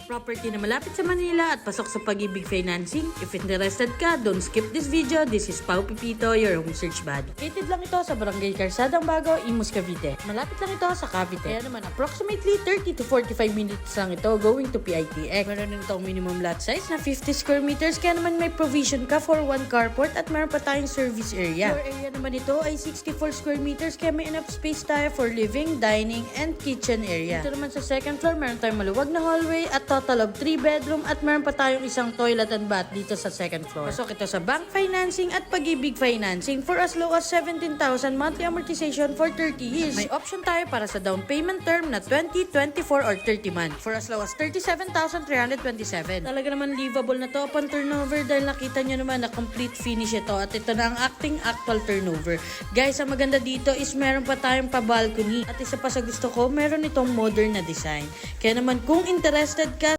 property na malapit sa Manila at pasok sa Pag-ibig Financing. If interested ka, don't skip this video. This is Pao Pipito, your home search buddy. Located lang ito sa Barangay Carsadang Bago, Imus, Cavite. Malapit lang ito sa Cavite. Kaya naman approximately 30 to 45 minutes lang ito going to PITX. Meron din itong minimum lot size na 50 square meters. Kaya naman may provision ka for one carport at meron pa tayong service area. Floor area naman ito ay 64 square meters kaya may enough space tayo for living, dining, and kitchen area. Ito naman sa second floor, meron tayong maluwag na hallway at total of 3 bedroom at meron pa tayong isang toilet and bath dito sa second floor. Pasok ito sa bank financing at Pag-ibig Financing for as low as 17,000 monthly amortization for 30 years. May option tayo para sa down payment term na 20, 24, or 30 months for as low as 37,327. Talaga naman livable na to upon turnover dahil nakita nyo naman na complete finish ito at ito na ang acting actual turnover. Guys, ang maganda dito is meron pa tayong pa-balcony at isa pa sa gusto ko, meron itong modern na design. Kaya naman kung interested ka